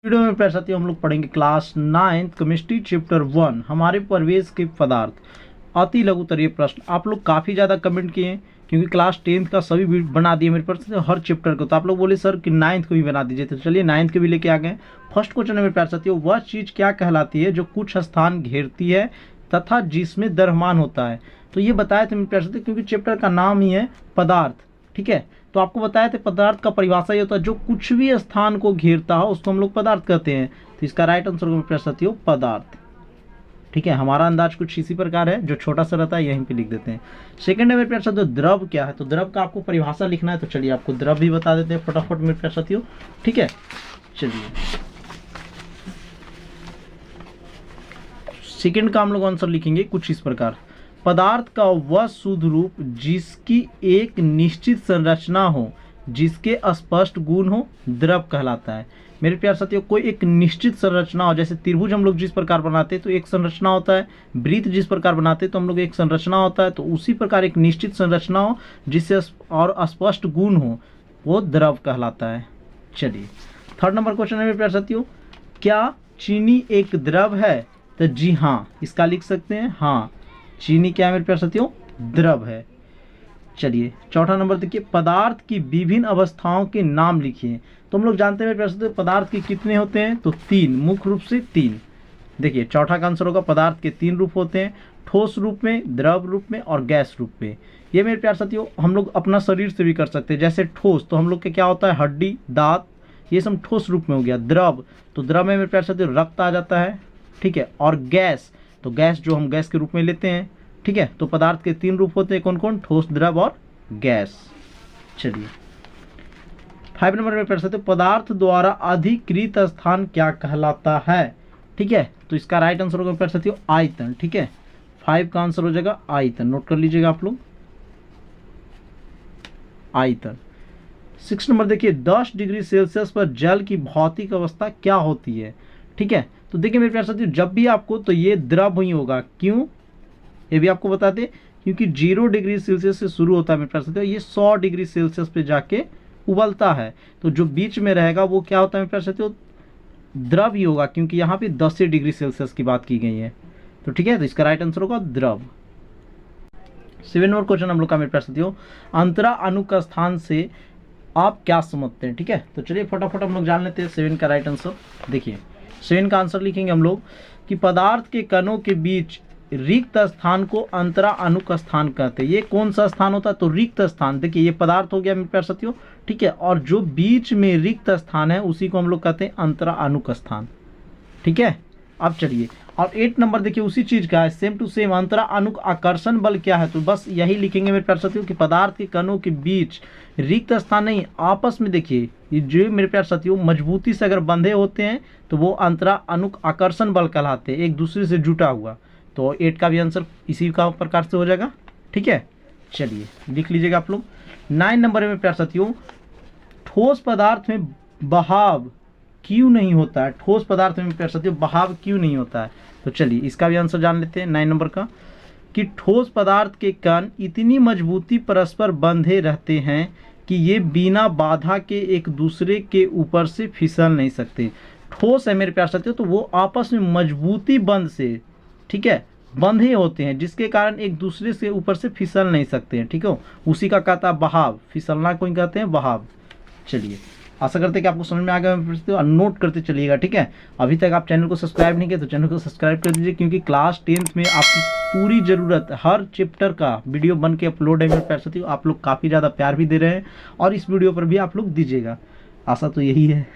Video में प्यारे साथियों हम लोग पढ़ेंगे क्लास 9th केमिस्ट्री चैप्टर 1 हमारे परिवेश के पदार्थ अति लघुतरीय प्रश्न। आप लोग काफ़ी ज़्यादा कमेंट किए क्योंकि क्लास 10th का सभी भी बना दिए मेरे पास हर चैप्टर को, तो आप लोग बोले सर कि 9th को भी बना दीजिए, तो चलिए 9th के भी लेके आ गए। फर्स्ट क्वेश्चन है मेरे प्यारे साथियों, वह चीज़ क्या कहलाती है जो कुछ स्थान घेरती है तथा जिसमें द्रव्यमान होता है। तो ये बताए थे मेरे प्यारे साथियों क्योंकि चैप्टर का नाम ही है पदार्थ, ठीक है। तो आपको बताया था पदार्थ का परिभाषा ये होता है जो कुछ भी स्थान को घेरता हो उसको हम लोग पदार्थ कहते हैं। तो इसका राइट आंसर मेरे प्यारे साथियों पदार्थ, ठीक है। हमारा अंदाज कुछ इसी प्रकार है, जो छोटा सा रहता है यहीं पे लिख देते हैं। सेकंड है मेरे प्यारे साथियों द्रव क्या है। तो द्रव का आपको परिभाषा लिखना है, तो चलिए आपको द्रव भी बता देते हैं फटाफट मेरे प्यारे साथियों, ठीक है। चलिए सेकंड का हम लोग आंसर लिखेंगे कुछ इस प्रकार, पदार्थ का वह शुद्ध रूप जिसकी एक निश्चित संरचना हो, जिसके स्पष्ट गुण हो, द्रव कहलाता है। मेरे प्यारे साथियों कोई एक निश्चित संरचना हो, जैसे त्रिभुज हम लोग जिस प्रकार बनाते हैं तो एक संरचना होता है, वृत्त जिस प्रकार बनाते हैं तो हम लोग एक संरचना होता है, तो उसी प्रकार एक निश्चित संरचना हो जिससे और स्पष्ट गुण हो वो द्रव कहलाता है। चलिए थर्ड नंबर क्वेश्चन है मेरे प्यारे साथियों, क्या चीनी एक द्रव है। तो जी हाँ, इसका लिख सकते हैं हाँ, चीनी क्या है मेरे प्यारे साथियों द्रव है। चलिए चौथा नंबर देखिए, पदार्थ की विभिन्न अवस्थाओं के नाम लिखिए। तो हम लोग जानते हैं मेरे प्यारे साथियों पदार्थ के कितने होते हैं, तो तीन, मुख्य रूप से तीन। देखिए चौथा का आंसर होगा पदार्थ के तीन रूप होते हैं, ठोस रूप में, द्रव रूप में और गैस रूप में। ये मेरे प्यारे साथियों हम लोग अपना शरीर से भी कर सकते हैं। जैसे ठोस तो हम लोग के क्या होता है, हड्डी, दांत, ये सब ठोस रूप में हो गया। द्रव तो द्रव में मेरे प्यारे साथियों रक्त आ जाता है, ठीक है। और गैस तो गैस जो हम गैस के रूप में लेते हैं, ठीक है। तो पदार्थ के तीन रूप होते हैं, कौन कौन, ठोस, द्रव और गैस। चलिए 5 नंबर में प्यारे साथियों, पदार्थ द्वारा अधिकृत स्थान क्या कहलाता है, ठीक है। तो इसका राइट आंसर होगा प्यारे साथियों आयतन, ठीक है। 5 का आंसर हो जाएगा आयतन, नोट कर लीजिएगा आप लोग आयतन। 6 नंबर देखिए, 10 डिग्री सेल्सियस पर जल की भौतिक अवस्था क्या होती है, ठीक है। तो देखिए मेरे प्यारे साथियों जब भी आपको, तो ये द्रव ही होगा, क्यों ये भी आपको बताते, क्योंकि 0 डिग्री सेल्सियस से शुरू होता है मेरे प्यारे साथियों, ये 100 डिग्री सेल्सियस पे जाके उबलता है। तो जो बीच में रहेगा वो क्या होता है मेरे प्यारे साथियों, द्रव ही होगा, क्योंकि यहाँ पे 10 डिग्री सेल्सियस की बात की गई है। तो ठीक है, तो इसका राइट आंसर होगा द्रव। 7 नंबर क्वेश्चन हम लोग का मेरे प्यारे साथियों, अंतरा अणु का स्थान से आप क्या समझते हैं, ठीक है। तो चलिए फटाफट हम लोग जान लेते हैं 7 का राइट आंसर। देखिए 7 का आंसर लिखेंगे हम लोग कि पदार्थ के कणों के बीच रिक्त स्थान को अंतरा अणु का स्थान कहते हैं। ये कौन सा स्थान होता है, तो रिक्त स्थान। देखिए ये पदार्थ हो गया मेरे प्यारे साथियों, ठीक है। और जो बीच में रिक्त स्थान है उसी को हम लोग कहते हैं अंतरा अणु का स्थान, ठीक है। अब चलिए और 8 नंबर देखिए उसी चीज का है, सेम टू सेम, अंतरा अणु आकर्षण बल क्या है। तो बस यही लिखेंगे मेरे प्यारे साथियों कि पदार्थ के कणों के बीच रिक्त स्थान नहीं, आपस में देखिए ये जो मेरे प्यारे साथियों मजबूती से अगर बंधे होते हैं तो वो अंतरा अणु आकर्षण बल कहलाते हैं, एक दूसरे से जुटा हुआ। तो 8 का भी आंसर इसी का प्रकार से हो जाएगा, ठीक है। चलिए लिख लीजिएगा आप लोग। 9 नंबर में प्यारे साथियों, ठोस पदार्थ में बहाव क्यों नहीं होता है। ठोस पदार्थ में प्यारे साथियों बहाव क्यों नहीं होता है। तो चलिए इसका भी आंसर जान लेते हैं 9 नंबर का, कि ठोस पदार्थ के कण इतनी मजबूती परस्पर बंधे रहते हैं कि ये बिना बाधा के एक दूसरे के ऊपर से फिसल नहीं सकते। ठोस है मेरे प्यारे साथियों तो वो आपस में मजबूती बंध से, ठीक है, बंधे होते हैं, जिसके कारण एक दूसरे से ऊपर से फिसल नहीं सकते हैं, ठीक है। उसी का कहता है बहाव, फिसलना को कहते हैं बहाव। चलिए आशा करते हैं कि आपको समझ में आ गया और नोट करते चलिएगा, ठीक है। अभी तक आप चैनल को सब्सक्राइब नहीं किया तो चैनल को सब्सक्राइब कर दीजिए, क्योंकि क्लास 10th में आपकी पूरी ज़रूरत हर चैप्टर का वीडियो बन के अपलोड है मेरे प्यारे साथियों। आप लोग काफ़ी ज़्यादा प्यार भी दे रहे हैं और इस वीडियो पर भी आप लोग दीजिएगा, आशा तो यही है।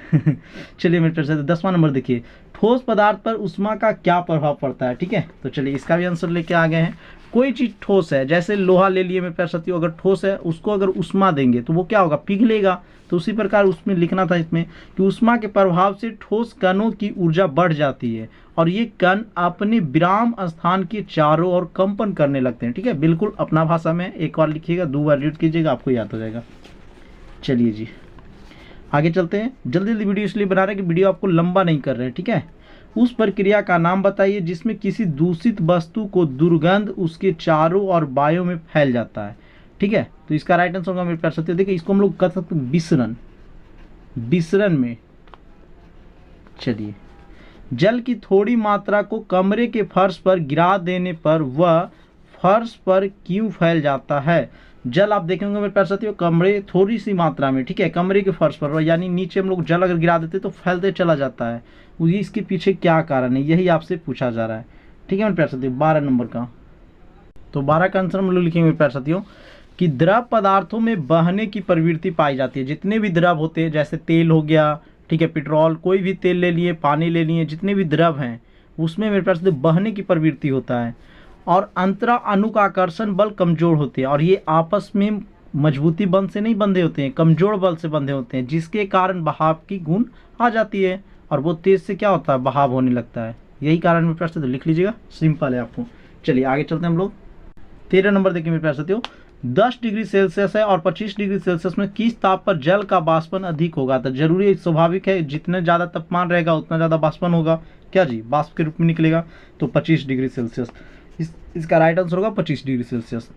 चलिए मेरे प्यारे साथियों 10वां नंबर देखिए, ठोस पदार्थ पर ऊष्मा का क्या प्रभाव पड़ता है, ठीक है। तो चलिए इसका भी आंसर लेके आ गए हैं। कोई चीज़ ठोस है, जैसे लोहा ले लिए मेरे प्यारे साथियों, अगर ठोस है उसको अगर ऊष्मा देंगे तो वो क्या होगा, पिघलेगा। तो उसी प्रकार उसमें लिखना था इसमें कि ऊष्मा के प्रभाव से ठोस कणों की ऊर्जा बढ़ जाती है और ये कण अपने विराम स्थान के चारों ओर कंपन करने लगते हैं, ठीक है। बिल्कुल अपना भाषा में एक बार लिखिएगा, 2 बार रीड कीजिएगा, आपको याद हो जाएगा। चलिए जी आगे चलते हैं। जल्दी जल्दी वीडियो इसलिए बना रहे हैं कि वीडियो आपको लंबा नहीं कर रहे हैं, ठीक है। उस प्रक्रिया का नाम बताइए जिसमें किसी दूषित वस्तु को दुर्गंध उसके चारों ओर वायु में फैल जाता है, ठीक है। तो इसका राइट आंसर होगा मेरे प्यारे साथियों, देखिए इसको हम लोग कह सकते हैं विसरण, विसरण में चलिए, जल की थोड़ी मात्रा को कमरे के फर्श पर गिरा देने पर वह फर्श पर क्यों फैल जाता है? जल आप देखेंगे मेरे प्यारे साथियों, कमरे थोड़ी सी मात्रा में, ठीक है, कमरे के फर्श पर, यानी नीचे हम लोग जल अगर गिरा देते तो फैलते चला जाता है। इसके पीछे क्या कारण है, यही आपसे पूछा जा रहा है। ठीक है मेरे प्यारे साथियों, 12 नंबर का। तो 12 का आंसर हम लोग लिखेंगे मेरे प्यारे साथियों कि द्रव पदार्थों में बहने की प्रवृत्ति पाई जाती है। जितने भी द्रव होते हैं, जैसे तेल हो गया, ठीक है, पेट्रोल, कोई भी तेल ले लिए, पानी ले लिए, जितने भी द्रव हैं उसमें मेरे प्यारे साथियों बहने की प्रवृत्ति होता है। और अंतरा अणु का आकर्षण बल कमजोर होते हैं, और ये आपस में मजबूती बल से नहीं बंधे होते हैं, कमजोर बल से बंधे होते हैं, जिसके कारण बहाव की गुण आ जाती है और वो तेज से क्या होता है, बहाव होने लगता है। यही कारण मेरे प्यारे साथियों लिख लीजिएगा, सिंपल है आपको। चलिए आगे चलते हैं हम लोग। 13 नंबर देखिए मेरे प्यारे साथियों, 10 डिग्री सेल्सियस है और 25 डिग्री सेल्सियस में किस ताप पर जल का बाष्पन अधिक होगा? तो जरूरी स्वाभाविक है, जितने ज़्यादा तापमान रहेगा उतना ज़्यादा बाष्पन होगा, क्या जी, बाष्प के रूप में निकलेगा। तो 25 डिग्री सेल्सियस इसका राइट आंसर होगा, 25 डिग्री सेल्सियस।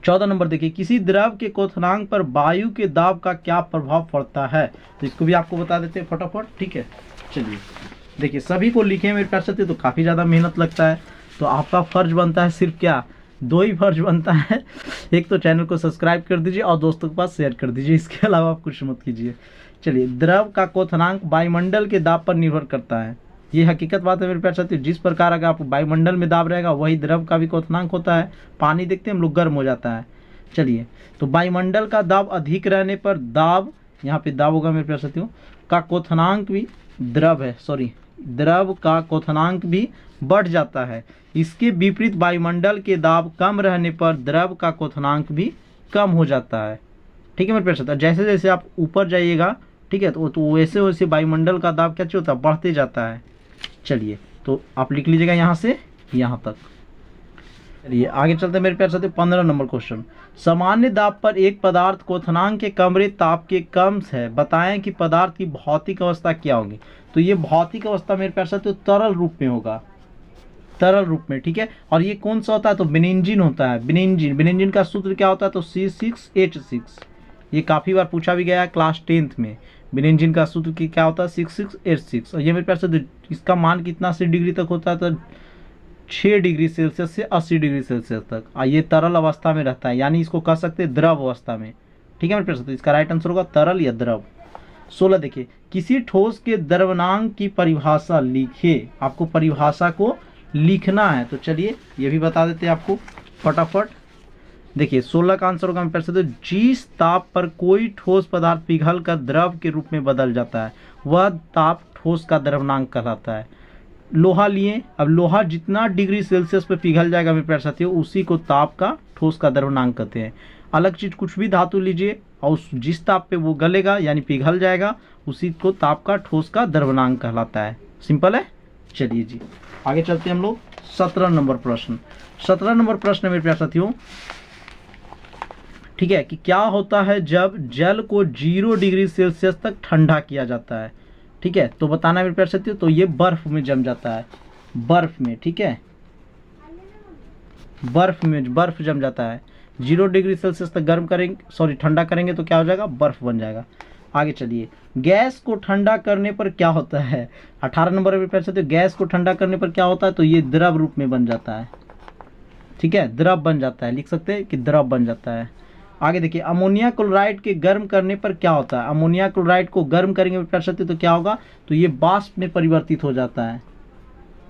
14 नंबर देखिए, किसी द्रव के क्वथनांक पर वायु के दाब का क्या प्रभाव पड़ता है? तो इसको भी आपको बता देते हैं फटाफट, ठीक है। चलिए देखिए, सभी को लिखे मेरे प्यारे साथियों, तो काफ़ी ज़्यादा मेहनत लगता है, तो आपका फर्ज बनता है सिर्फ क्या, 2 ही फर्ज बनता है। एक तो चैनल को सब्सक्राइब कर दीजिए और दोस्तों के पास शेयर कर दीजिए, इसके अलावा आप कुछ मत कीजिए। चलिए, द्रव का क्वथनांक वायुमंडल के दाब पर निर्भर करता है। ये हकीकत बात है मेरे प्यारे साथियों, जिस प्रकार अगर आप वायुमंडल में दाब रहेगा वही द्रव का भी क्वथनांक होता है। पानी देखते हैं हम लोग, गर्म हो जाता है। चलिए, तो वायुमंडल का दाब अधिक रहने पर दाब, यहाँ पे दाब होगा मेरे प्यारे साथियों, का क्वथनांक भी, द्रव का क्वथनांक भी बढ़ जाता है। इसके विपरीत वायुमंडल के दाब कम रहने पर द्रव का क्वथनांक भी कम हो जाता है। ठीक है मेरे प्यारे साथियों, जैसे जैसे आप ऊपर जाइएगा, ठीक है, तो वैसे वैसे वायुमंडल का दाब क्या होता है, बढ़ते जाता है। चलिए, तो आप लिख लीजिएगा यहाँ से यहाँ तक। चलिए आगे चलते हैं मेरे प्यारे साथियों, 15 नंबर क्वेश्चन। सामान्य दाब पर एक पदार्थ क्वथनांक के कमरे ताप के कम है, बताएं कि पदार्थ की भौतिक अवस्था क्या होगी? तो ये भौतिक अवस्था मेरे प्यारे साथियों तरल रूप में होगा, तरल रूप में, ठीक है। और ये कौन सा होता है, तो बेंजीन होता है। बेंजीन का सूत्र क्या होता है, तो C6H6। ये काफ़ी बार पूछा भी गया है क्लास 10th में। बेंजीन का सूत्र की क्या होता है, 66H6। और ये मेरे प्यारे साथियों इसका मान कितना से डिग्री तक होता है, तो 6 डिग्री सेल्सियस से 80 डिग्री सेल्सियस तक। ये तरल अवस्था में रहता है, यानी इसको कह सकते हैं द्रव अवस्था में। ठीक है मेरे प्यारे साथियों, इसका राइट आंसर होगा तरल या द्रव। 16 देखिए, किसी ठोस के द्रव्यमान की परिभाषा लिखिए। आपको परिभाषा को लिखना है, तो चलिए ये भी बता देते हैं आपको फटाफट। देखिए 16 का आंसर होगा मेरे प्यारे साथियों, जिस ताप पर कोई ठोस पदार्थ पिघल कर द्रव के रूप में बदल जाता है वह ताप ठोस का द्रव्यमान कहलाता है। लोहा लिए, अब लोहा जितना डिग्री सेल्सियस पे पिघल जाएगा मेरे प्यारे साथियों, उसी को ताप का ठोस का द्रव्यमान कहते हैं। अलग चीज कुछ भी धातु लीजिए और जिस ताप पे वो गलेगा यानी पिघल जाएगा, उसी को ताप का ठोस का द्रव्यमान कहलाता है। सिंपल है। चलिए जी आगे चलते हैं हम लोग। 17 नंबर प्रश्न। 17 नंबर प्रश्न मेरे प्यारे साथियों, ठीक है, कि क्या होता है जब जल को 0 डिग्री सेल्सियस तक ठंडा किया जाता है? ठीक है, तो बताना मेरे प्यारे साथियों, तो ये बर्फ में जम जाता है, बर्फ में, ठीक है, बर्फ जम जाता है। 0 डिग्री सेल्सियस तक गर्म करेंगे, ठंडा करेंगे तो क्या हो जाएगा, बर्फ बन जाएगा। आगे चलिए, गैस को ठंडा करने पर क्या होता है? 18 नंबर मेरे प्यारे साथियों, गैस को ठंडा करने पर क्या होता है, तो ये द्रव रूप में बन जाता है। ठीक है, द्रव बन जाता है, लिख सकते हैं कि द्रव बन जाता है। आगे देखिए, अमोनिया क्लोराइड के गर्म करने पर क्या होता है? अमोनिया क्लोराइड को गर्म करेंगे मेरे प्यारे साथियों तो क्या होगा, तो ये वाष्प में परिवर्तित हो जाता है।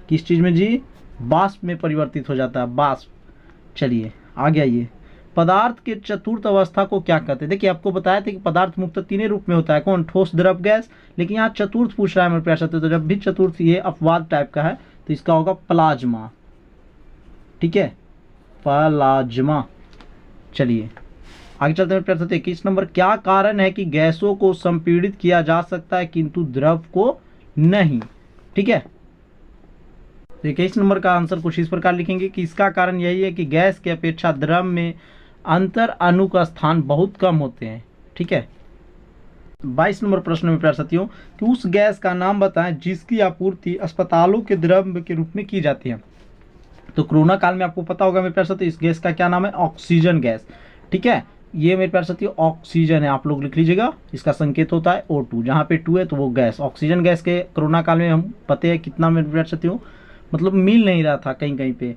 किस चीज़ में जी? वाष्प में परिवर्तित हो जाता है, वाष्प। चलिए आगे आइए, पदार्थ के चतुर्थ अवस्था को क्या कहते हैं? देखिए आपको बताया था कि पदार्थ मुख्यतः 3 रूप में होता है, कौन? ठोस, द्रव, गैस। लेकिन यहाँ चतुर्थ पूछ रहा है मेरे प्यारे साथियों, तो जब भी चतुर्थ ये अपवाद टाइप का है तो इसका होगा प्लाज्मा। ठीक है, प्लाज्मा। चलिए आगे चलते हैं प्यारे साथियों, 21 नंबर, क्या कारण है कि गैसों को संपीड़ित किया जा सकता है किंतु द्रव को नहीं? ठीक है, तो 21 नंबर का आंसर कुछ इस प्रकार लिखेंगे कि इसका कारण यही है कि गैस की अपेक्षा द्रव में अंतर अणु का स्थान बहुत कम होते हैं। ठीक है, 22 नंबर प्रश्न में प्यारे साथियों, कि उस गैस का नाम बताएं जिसकी आपूर्ति अस्पतालों के द्रव के रूप में की जाती है। तो कोरोना काल में आपको पता होगा मेरे प्यारे साथियों, इस गैस का क्या नाम है? Oxygen gas. ठीक है, ये मेरे प्यारे साथियों ऑक्सीजन है, आप लोग लिख लीजिएगा, इसका संकेत होता है O2, जहाँ पे 2 है तो वो गैस, ऑक्सीजन गैस के कोरोना काल में हम पते हैं कितना मेरे प्यारे साथियों मतलब मिल नहीं रहा था कहीं कहीं पे।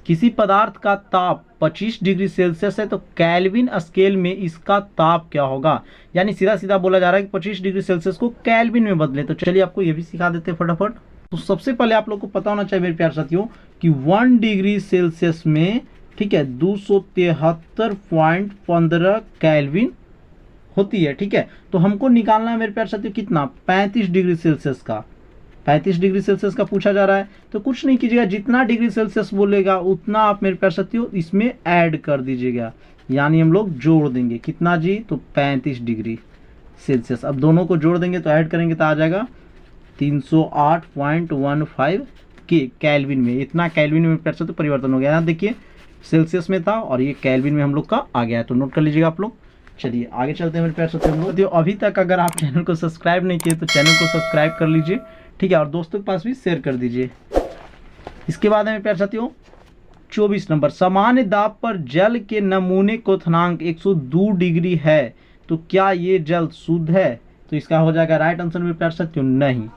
किसी पदार्थ का ताप 25 डिग्री सेल्सियस है तो केल्विन स्केल में इसका ताप क्या होगा, यानी सीधा सीधा बोला जा रहा है कि 25 डिग्री सेल्सियस को केल्विन में बदले। तो चलिए आपको ये भी सिखा देते हैं फटाफट। तो सबसे पहले आप लोग को पता होना चाहिए मेरे प्यारे साथियों कि 1 डिग्री सेल्सियस में, ठीक है, 273.15 केल्विन होती है, ठीक है। तो हमको निकालना है मेरे प्यारे साथियों कितना, 35 डिग्री सेल्सियस का, 35 डिग्री सेल्सियस का पूछा जा रहा है। तो कुछ नहीं कीजिएगा, जितना डिग्री सेल्सियस बोलेगा उतना आप मेरे प्यारे साथियों इसमें ऐड कर दीजिएगा, यानी हम लोग जोड़ देंगे कितना जी, तो 35 डिग्री सेल्सियस। अब दोनों को जोड़ देंगे तो ऐड करेंगे तो आ जाएगा 308.15 के केल्विन में। इतना केल्विन में प्यारे साथियों परिवर्तन हो गया। यहाँ देखिए सेल्सियस में था और ये केल्विन में हम लोग का आ गया है, तो नोट कर लीजिएगा आप लोग। चलिए आगे चलते हैं मेरे प्यारे साथियों। अभी तक अगर आप चैनल को सब्सक्राइब नहीं किए तो चैनल को सब्सक्राइब कर लीजिए, ठीक है, और दोस्तों के पास भी शेयर कर दीजिए। इसके बाद है मेरे प्यारे साथियों 24 नंबर, सामान्य दाब पर जल के नमूने क्वथनांक 102 डिग्री है तो क्या ये जल शुद्ध है, तो इसका हो जाएगा राइट आंसर मेरे प्यारे साथियों नहीं,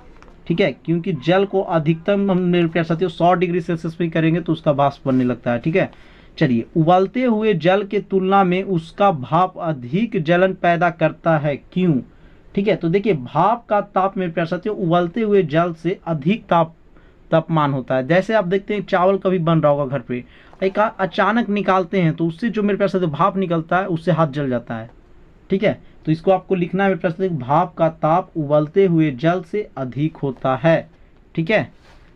ठीक है, क्योंकि जल को अधिकतम हम मेरे प्यारे साथियों 100 डिग्री सेल्सियस पे करेंगे तो उसका भाप बनने लगता है, ठीक है। चलिए, उबलते हुए जल के तुलना में उसका भाप अधिक जलन पैदा करता है, क्यों, ठीक है। तो देखिए भाप का ताप मेरे प्यारे साथियों उबलते हुए जल से अधिक तापमान होता है। जैसे आप देखते हैं चावल कभी बन रहा होगा घर पे, एक अचानक निकालते हैं तो उससे जो मेरे प्यारे साथियों भाप निकलता है उससे हाथ जल जाता है, ठीक है। तो इसको आपको लिखना है मेरे प्यारे साथियों, भाप का ताप उबलते हुए जल से अधिक होता है, ठीक है।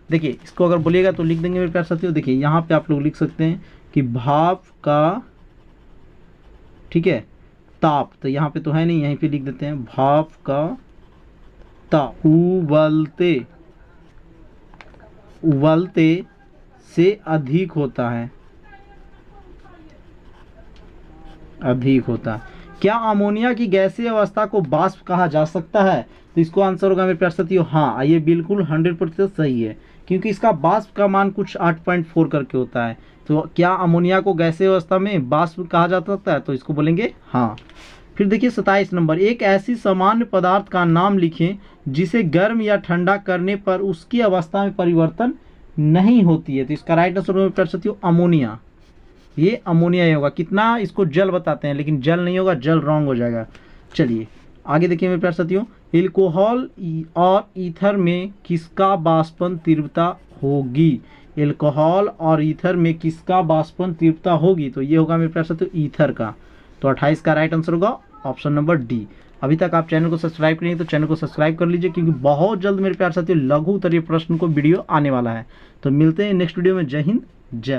देखिए इसको अगर बोलिएगा तो लिख देंगे मेरे प्यारे साथियों। देखिए यहाँ पे आप लोग लिख सकते हैं कि भाप का, ठीक है, ताप, तो यहाँ पे तो है नहीं, यहीं पे लिख देते हैं भाप का ताप उबलते से अधिक होता है, अधिक होता है। क्या अमोनिया की गैसीय अवस्था को वाष्प कहा जा सकता है, तो इसको आंसर होगा मेरे प्यारे साथियों हाँ, ये बिल्कुल 100% सही है, क्योंकि इसका वाष्प का मान कुछ 8.4 करके होता है। तो क्या अमोनिया को गैसीय अवस्था में वाष्प कहा जा सकता है, तो इसको बोलेंगे हाँ। फिर देखिए 27 नंबर, एक ऐसी सामान्य पदार्थ का नाम लिखें जिसे गर्म या ठंडा करने पर उसकी अवस्था में परिवर्तन नहीं होती है, तो इसका राइट आंसर मेरे प्यारे साथियों अमोनिया, ये अमोनिया ही होगा। कितना, इसको जल बताते हैं लेकिन जल नहीं होगा, जल रॉन्ग हो जाएगा। चलिए आगे देखिए मेरे प्यारे साथियों, एल्कोहल और ईथर में किसका वाष्पन तीव्रता होगी, एल्कोहल और ईथर में किसका वाष्पन तीव्रता होगी, तो ये होगा मेरे प्यारे साथियों ईथर का। तो 28 का राइट आंसर होगा ऑप्शन नंबर डी। अभी तक आप चैनल को सब्सक्राइब करेंगे तो चैनल को सब्सक्राइब कर लीजिए, क्योंकि बहुत जल्द मेरे प्यारे साथियों लघु उत्तरीय प्रश्न को वीडियो आने वाला है। तो मिलते हैं नेक्स्ट वीडियो में। जय हिंद, जय